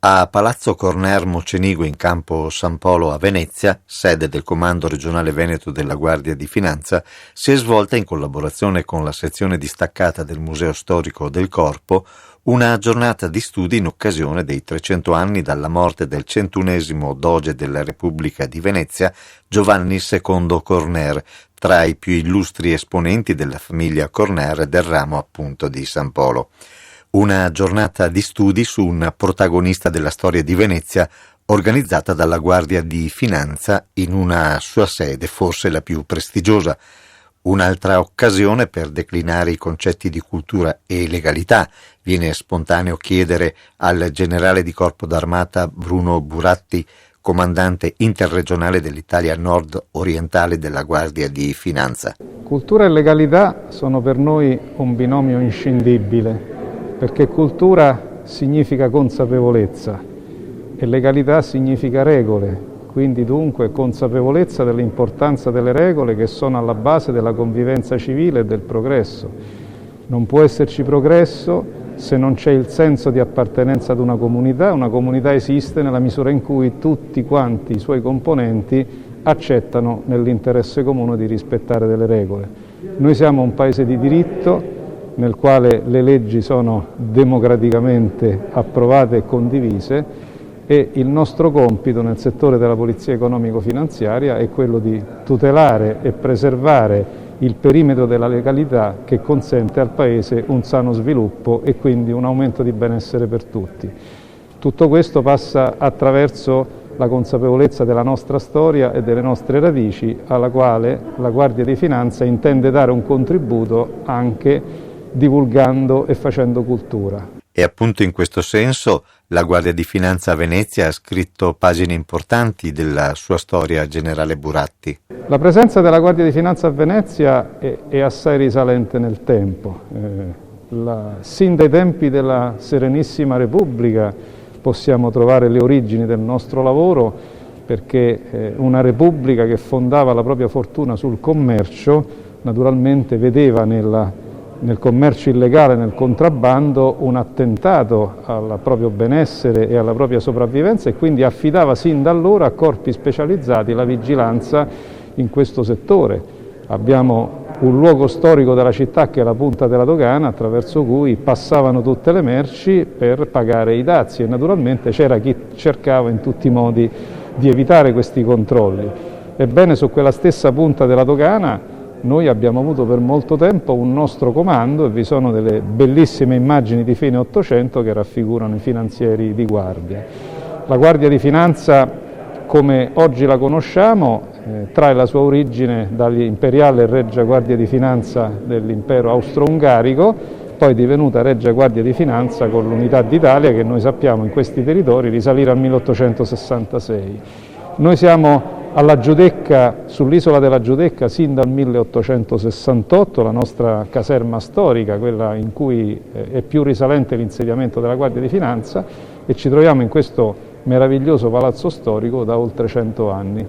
A Palazzo Corner Mocenigo in Campo San Polo a Venezia, sede del Comando Regionale Veneto della Guardia di Finanza, si è svolta in collaborazione con la sezione distaccata del Museo Storico del Corpo una giornata di studi in occasione dei 300 anni dalla morte del 101° Doge della Repubblica di Venezia, Giovanni II Corner, tra i più illustri esponenti della famiglia Corner del ramo appunto di San Polo. Una giornata di studi su un protagonista della storia di Venezia organizzata dalla Guardia di Finanza in una sua sede, forse la più prestigiosa. Un'altra occasione per declinare i concetti di cultura e legalità. Viene spontaneo chiedere al generale di Corpo d'Armata Bruno Buratti, comandante interregionale dell'Italia nord-orientale della Guardia di Finanza. Cultura e legalità sono per noi un binomio inscindibile, perché cultura significa consapevolezza e legalità significa regole, quindi dunque consapevolezza dell'importanza delle regole che sono alla base della convivenza civile e del progresso. Non può esserci progresso se non c'è il senso di appartenenza ad una comunità esiste nella misura in cui tutti quanti i suoi componenti accettano nell'interesse comune di rispettare delle regole. Noi siamo un paese di diritto nel quale le leggi sono democraticamente approvate e condivise e il nostro compito nel settore della polizia economico-finanziaria è quello di tutelare e preservare il perimetro della legalità che consente al Paese un sano sviluppo e quindi un aumento di benessere per tutti. Tutto questo passa attraverso la consapevolezza della nostra storia e delle nostre radici, alla quale la Guardia di Finanza intende dare un contributo anche divulgando e facendo cultura. E appunto in questo senso la Guardia di Finanza a Venezia ha scritto pagine importanti della sua storia, generale Buratti. La presenza della Guardia di Finanza a Venezia è assai risalente nel tempo. Sin dai tempi della Serenissima Repubblica possiamo trovare le origini del nostro lavoro, perché una Repubblica che fondava la propria fortuna sul commercio naturalmente vedeva nel commercio illegale, nel contrabbando, un attentato al proprio benessere e alla propria sopravvivenza e quindi affidava sin da allora a corpi specializzati la vigilanza in questo settore. Abbiamo un luogo storico della città che è la Punta della Dogana, attraverso cui passavano tutte le merci per pagare i dazi e naturalmente c'era chi cercava in tutti i modi di evitare questi controlli. Ebbene, su quella stessa Punta della Dogana noi abbiamo avuto per molto tempo un nostro comando e vi sono delle bellissime immagini di fine Ottocento che raffigurano i finanzieri di guardia. La Guardia di Finanza, come oggi la conosciamo, trae la sua origine dall'imperiale Regia Guardia di Finanza dell'impero austro-ungarico, poi divenuta Regia Guardia di Finanza con l'Unità d'Italia che noi sappiamo in questi territori risalire al 1866. Noi siamo alla Giudecca, sull'isola della Giudecca sin dal 1868, la nostra caserma storica, quella in cui è più risalente l'insediamento della Guardia di Finanza, e ci troviamo in questo meraviglioso palazzo storico da oltre 100 anni.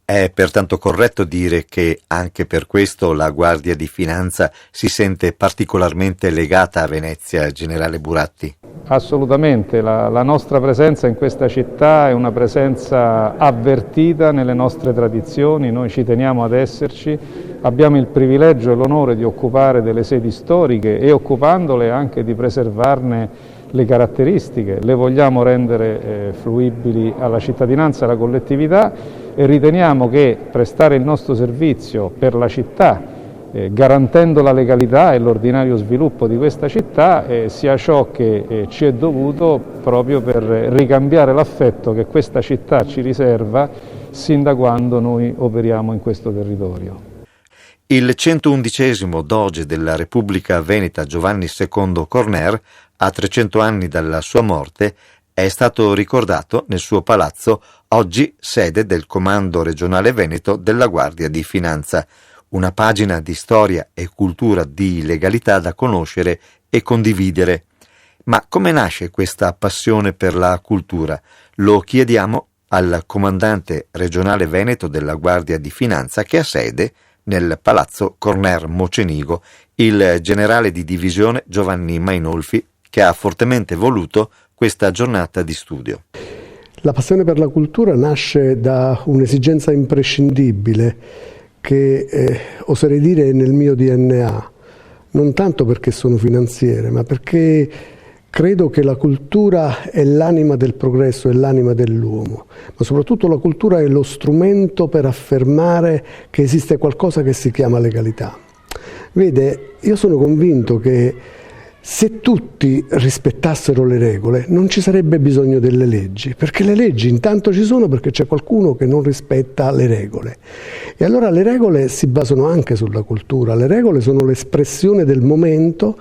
È pertanto corretto dire che anche per questo la Guardia di Finanza si sente particolarmente legata a Venezia, generale Buratti? Assolutamente, la nostra presenza in questa città è una presenza avvertita nelle nostre tradizioni, noi ci teniamo ad esserci, abbiamo il privilegio e l'onore di occupare delle sedi storiche e occupandole anche di preservarne le caratteristiche, le vogliamo rendere fruibili alla cittadinanza e alla collettività e riteniamo che prestare il nostro servizio per la città garantendo la legalità e l'ordinario sviluppo di questa città sia ciò che ci è dovuto proprio per ricambiare l'affetto che questa città ci riserva sin da quando noi operiamo in questo territorio. Il 111° Doge della Repubblica Veneta Giovanni II Corner, a 300 anni dalla sua morte, è stato ricordato nel suo palazzo, oggi sede del Comando Regionale Veneto della Guardia di Finanza. Una pagina di storia e cultura di legalità da conoscere e condividere. Ma come nasce questa passione per la cultura? Lo chiediamo al comandante regionale veneto della Guardia di Finanza che ha sede nel Palazzo Corner Mocenigo, il generale di divisione Giovanni Mainolfi, che ha fortemente voluto questa giornata di studio. La passione per la cultura nasce da un'esigenza imprescindibile che oserei dire è nel mio DNA, non tanto perché sono finanziere, ma perché credo che la cultura è l'anima del progresso, è l'anima dell'uomo, ma soprattutto la cultura è lo strumento per affermare che esiste qualcosa che si chiama legalità. Vede, io sono convinto che se tutti rispettassero le regole non ci sarebbe bisogno delle leggi, perché le leggi intanto ci sono perché c'è qualcuno che non rispetta le regole. E allora le regole si basano anche sulla cultura, le regole sono l'espressione del momento,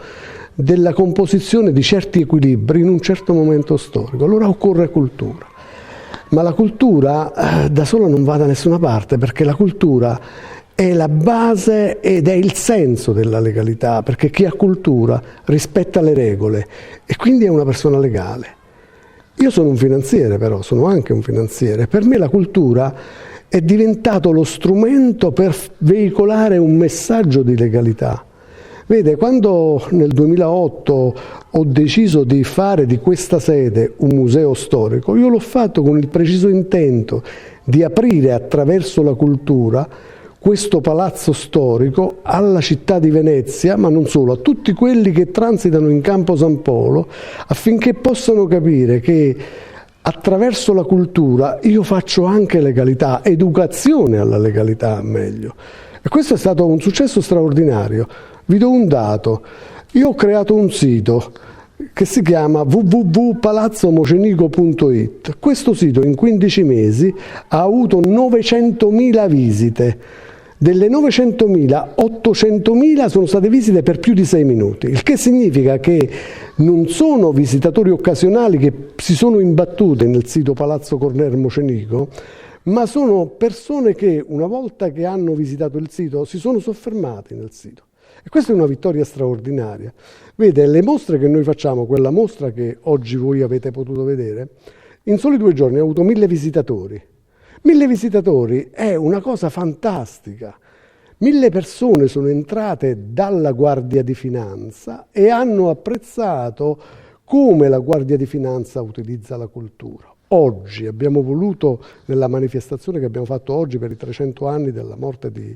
della composizione di certi equilibri in un certo momento storico, allora occorre cultura. Ma la cultura da sola non va da nessuna parte, perché la cultura è la base ed è il senso della legalità, perché chi ha cultura rispetta le regole e quindi è una persona legale. Io sono un finanziere, però sono anche un finanziere. Per me la cultura è diventato lo strumento per veicolare un messaggio di legalità. Vede, quando nel 2008 ho deciso di fare di questa sede un museo storico, io l'ho fatto con il preciso intento di aprire attraverso la cultura questo palazzo storico alla città di Venezia, ma non solo, a tutti quelli che transitano in Campo San Polo, affinché possano capire che attraverso la cultura io faccio anche legalità, educazione alla legalità meglio. E questo è stato un successo straordinario. Vi do un dato, io ho creato un sito che si chiama www.palazzomocenico.it. Questo sito in 15 mesi ha avuto 900.000 visite. Delle 900.000, 800.000 sono state visite per più di 6 minuti, il che significa che non sono visitatori occasionali che si sono imbattute nel sito Palazzo Corner Mocenico, ma sono persone che una volta che hanno visitato il sito si sono soffermate nel sito. E questa è una vittoria straordinaria. Vede, le mostre che noi facciamo, quella mostra che oggi voi avete potuto vedere, in soli 2 giorni ha avuto 1.000 visitatori. 1.000 visitatori è una cosa fantastica. 1.000 persone sono entrate dalla Guardia di Finanza e hanno apprezzato come la Guardia di Finanza utilizza la cultura. Oggi abbiamo voluto, nella manifestazione che abbiamo fatto oggi per i 300 anni della morte di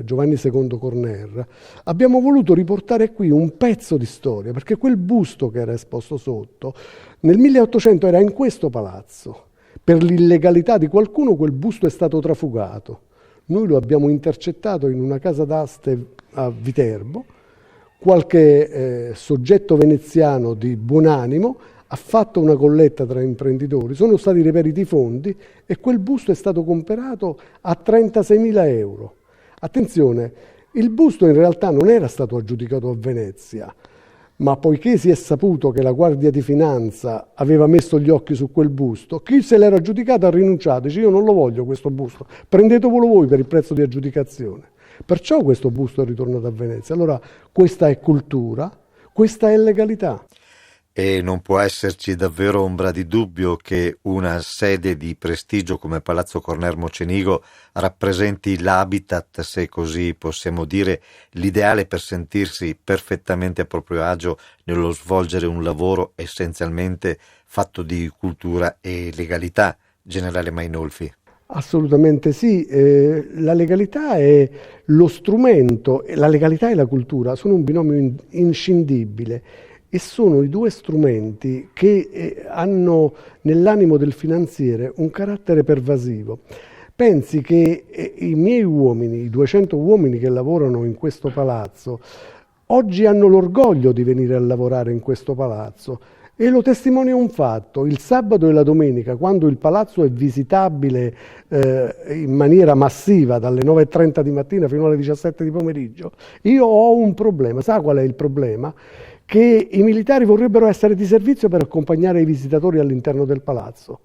Giovanni II Corner, abbiamo voluto riportare qui un pezzo di storia, perché quel busto che era esposto sotto, nel 1800 era in questo palazzo. Per l'illegalità di qualcuno quel busto è stato trafugato. Noi lo abbiamo intercettato in una casa d'aste a Viterbo, qualche soggetto veneziano di buon animo ha fatto una colletta tra imprenditori, sono stati reperiti i fondi e quel busto è stato comprato a 36.000 euro. Attenzione, il busto in realtà non era stato aggiudicato a Venezia, ma poiché si è saputo che la Guardia di Finanza aveva messo gli occhi su quel busto, chi se l'era aggiudicato ha rinunciato, dice io non lo voglio questo busto, prendetevelo voi per il prezzo di aggiudicazione. Perciò questo busto è ritornato a Venezia. Allora questa è cultura, questa è legalità. E non può esserci davvero ombra di dubbio che una sede di prestigio come Palazzo Corner Mocenigo rappresenti l'habitat, se così possiamo dire, l'ideale per sentirsi perfettamente a proprio agio nello svolgere un lavoro essenzialmente fatto di cultura e legalità, generale Mainolfi. Assolutamente sì, la legalità è lo strumento, la legalità e la cultura sono un binomio inscindibile. E sono i 2 strumenti che hanno nell'animo del finanziere un carattere pervasivo. Pensi che i miei uomini, i 200 uomini che lavorano in questo palazzo, oggi hanno l'orgoglio di venire a lavorare in questo palazzo e lo testimonia un fatto: il sabato e la domenica, quando il palazzo è visitabile in maniera massiva dalle 9:30 di mattina fino alle 17 di pomeriggio, io ho un problema. Sa qual è il problema? Che i militari vorrebbero essere di servizio per accompagnare i visitatori all'interno del palazzo.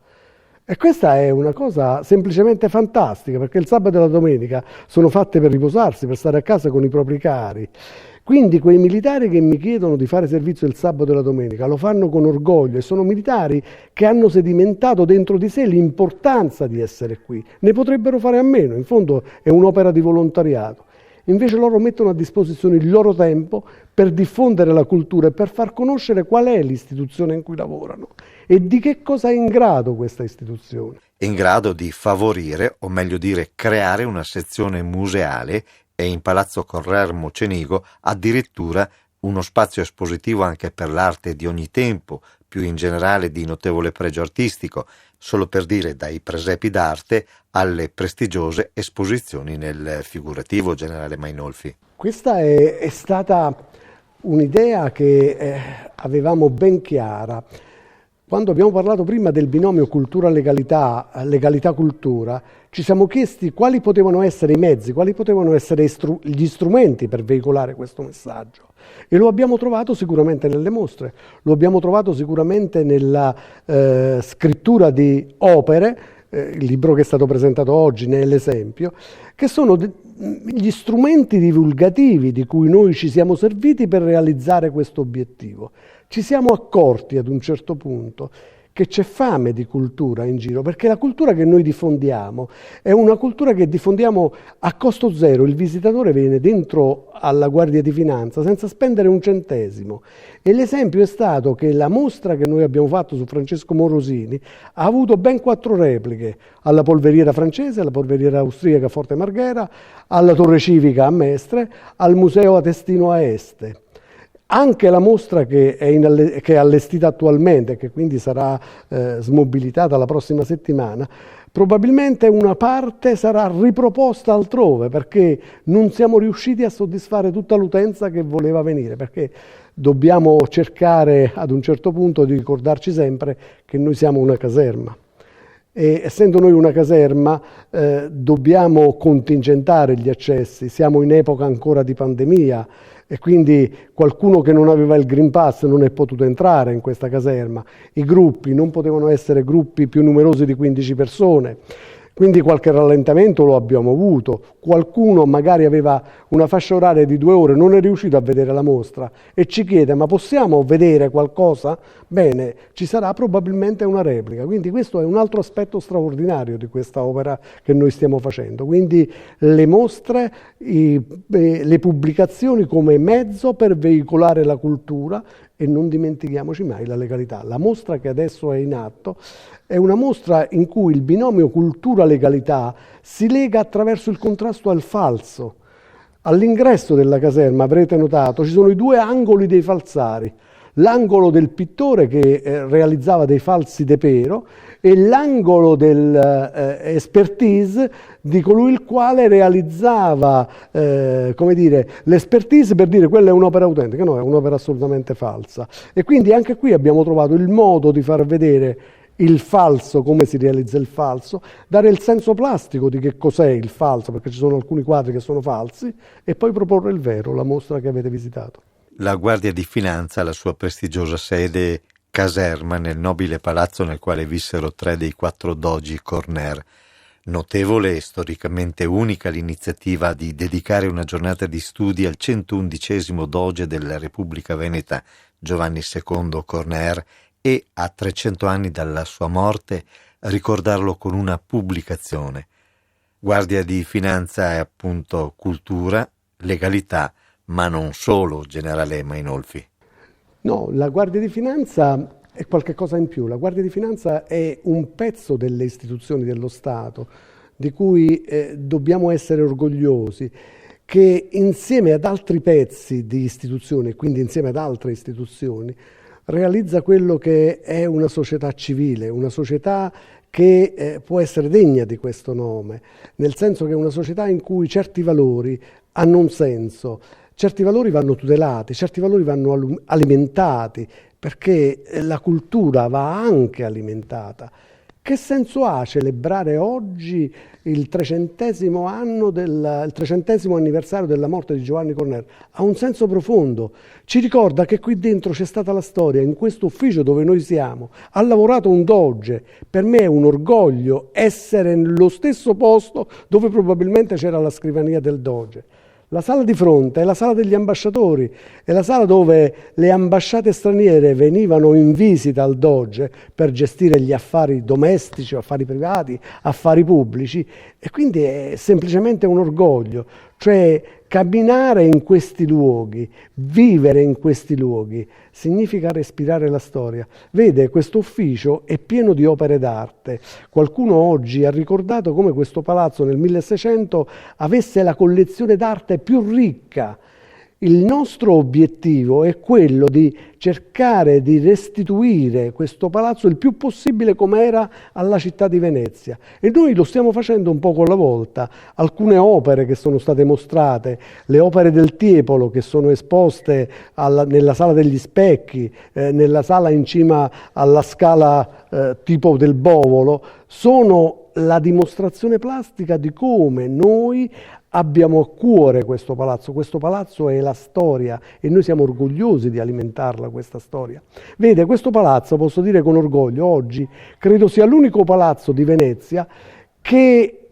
E questa è una cosa semplicemente fantastica, perché il sabato e la domenica sono fatte per riposarsi, per stare a casa con i propri cari. Quindi quei militari che mi chiedono di fare servizio il sabato e la domenica lo fanno con orgoglio e sono militari che hanno sedimentato dentro di sé l'importanza di essere qui. Ne potrebbero fare a meno, in fondo è un'opera di volontariato. Invece loro mettono a disposizione il loro tempo per diffondere la cultura e per far conoscere qual è l'istituzione in cui lavorano. e di che cosa è in grado questa istituzione. È in grado di favorire, o meglio dire creare, una sezione museale e in Palazzo Correr Mocenigo addirittura uno spazio espositivo anche per l'arte di ogni tempo, più in generale di notevole pregio artistico, solo per dire dai presepi d'arte alle prestigiose esposizioni nel figurativo, generale Mainolfi. Questa è stata un'idea che avevamo ben chiara. Quando abbiamo parlato prima del binomio cultura-legalità, legalità-cultura, ci siamo chiesti quali potevano essere i mezzi, quali potevano essere gli strumenti per veicolare questo messaggio. E lo abbiamo trovato sicuramente nelle mostre, lo abbiamo trovato sicuramente nella scrittura di opere, il libro che è stato presentato oggi ne è l'esempio, che sono gli strumenti divulgativi di cui noi ci siamo serviti per realizzare questo obiettivo. Ci siamo accorti ad un certo punto che c'è fame di cultura in giro, perché la cultura che noi diffondiamo è una cultura che diffondiamo a costo zero. Il visitatore viene dentro alla Guardia di Finanza senza spendere un centesimo, e l'esempio è stato che la mostra che noi abbiamo fatto su Francesco Morosini ha avuto ben 4 repliche: alla polveriera francese, alla polveriera austriaca a Forte Marghera, alla Torre Civica a Mestre, al Museo Atestino a Este. Anche la mostra che è allestita attualmente, che quindi sarà smobilitata la prossima settimana, probabilmente una parte sarà riproposta altrove, perché non siamo riusciti a soddisfare tutta l'utenza che voleva venire, perché dobbiamo cercare ad un certo punto di ricordarci sempre che noi siamo una caserma. E essendo noi una caserma dobbiamo contingentare gli accessi, siamo in epoca ancora di pandemia, e quindi qualcuno che non aveva il Green Pass non è potuto entrare in questa caserma. I gruppi non potevano essere gruppi più numerosi di 15 persone, quindi qualche rallentamento lo abbiamo avuto. Qualcuno magari aveva una fascia oraria di 2 ore, non è riuscito a vedere la mostra e ci chiede: ma possiamo vedere qualcosa? Bene, ci sarà probabilmente una replica. Quindi questo è un altro aspetto straordinario di questa opera che noi stiamo facendo. Quindi le mostre, le pubblicazioni come mezzo per veicolare la cultura, e non dimentichiamoci mai la legalità. La mostra che adesso è in atto è una mostra in cui il binomio cultura-legalità si lega attraverso il contrasto al falso. All'ingresso della caserma, avrete notato, ci sono i 2 angoli dei falsari: l'angolo del pittore che realizzava dei falsi de Pero e l'angolo dell'expertise di colui il quale realizzava l'expertise per dire quella è un'opera autentica. No, è un'opera assolutamente falsa. E quindi anche qui abbiamo trovato il modo di far vedere il falso, come si realizza il falso, dare il senso plastico di che cos'è il falso, perché ci sono alcuni quadri che sono falsi, e poi proporre il vero, la mostra che avete visitato. La Guardia di Finanza ha la sua prestigiosa sede caserma nel nobile palazzo nel quale vissero 3 dei 4 dogi Corner. Notevole e storicamente unica l'iniziativa di dedicare una giornata di studi al 111° doge della Repubblica Veneta, Giovanni II Corner, e a 300 anni dalla sua morte ricordarlo con una pubblicazione. Guardia di Finanza è appunto cultura, legalità, ma non solo, generale Mainolfi. No, la Guardia di Finanza è qualche cosa in più. La Guardia di Finanza è un pezzo delle istituzioni dello Stato di cui dobbiamo essere orgogliosi, che insieme ad altri pezzi di istituzioni, quindi insieme ad altre istituzioni, realizza quello che è una società civile, una società che può essere degna di questo nome, nel senso che è una società in cui certi valori hanno un senso, certi valori vanno tutelati, certi valori vanno alimentati, perché la cultura va anche alimentata. Che senso ha celebrare oggi il 300° anniversario della morte di Giovanni Corner? Ha un senso profondo. Ci ricorda che qui dentro c'è stata la storia, in questo ufficio dove noi siamo. Ha lavorato un doge. Per me è un orgoglio essere nello stesso posto dove probabilmente c'era la scrivania del doge. La sala di fronte è la sala degli ambasciatori, è la sala dove le ambasciate straniere venivano in visita al doge per gestire gli affari domestici, affari privati, affari pubblici, e quindi è semplicemente un orgoglio. Cioè camminare in questi luoghi, vivere in questi luoghi, significa respirare la storia. Vede, questo ufficio è pieno di opere d'arte. Qualcuno oggi ha ricordato come questo palazzo nel 1600 avesse la collezione d'arte più ricca. Il nostro obiettivo è quello di cercare di restituire questo palazzo il più possibile come era alla città di Venezia, e noi lo stiamo facendo un poco alla volta. Alcune opere che sono state mostrate, le opere del Tiepolo che sono esposte nella Sala degli Specchi, nella sala in cima alla scala tipo del Bovolo, sono la dimostrazione plastica di come noi abbiamo a cuore questo palazzo è la storia e noi siamo orgogliosi di alimentarla questa storia. Vede, questo palazzo, posso dire con orgoglio, oggi credo sia l'unico palazzo di Venezia che,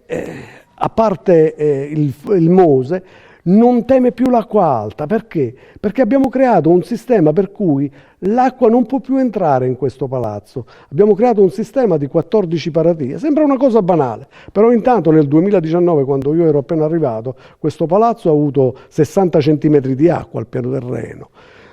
a parte il Mose, non teme più l'acqua alta. Perché? Perché abbiamo creato un sistema per cui l'acqua non può più entrare in questo palazzo. Abbiamo creato un sistema di 14 paratie. Sembra una cosa banale, però intanto nel 2019, quando io ero appena arrivato, questo palazzo ha avuto 60 centimetri di acqua al piano terreno.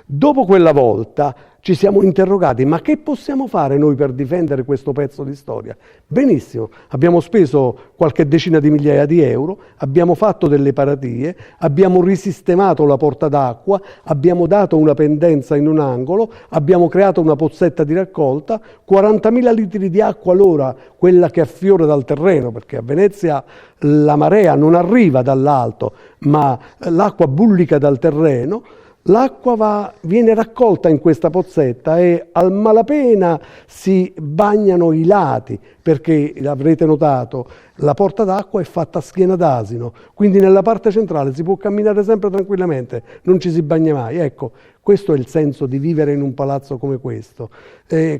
Dopo quella volta ci siamo interrogati, ma che possiamo fare noi per difendere questo pezzo di storia? Benissimo, abbiamo speso qualche decina di migliaia di euro, abbiamo fatto delle paratie, abbiamo risistemato la porta d'acqua, abbiamo dato una pendenza in un angolo, abbiamo creato una pozzetta di raccolta, 40.000 litri di acqua l'ora, quella che affiora dal terreno, perché a Venezia la marea non arriva dall'alto, ma l'acqua bullica dal terreno. L'acqua viene raccolta in questa pozzetta e al malapena si bagnano i lati, perché avrete notato la porta d'acqua è fatta a schiena d'asino, quindi nella parte centrale si può camminare sempre tranquillamente, non ci si bagna mai. Ecco, questo è il senso di vivere in un palazzo come questo.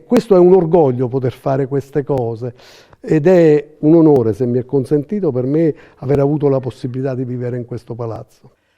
Questo è un orgoglio poter fare queste cose ed è un onore, se mi è consentito, per me aver avuto la possibilità di vivere in questo palazzo.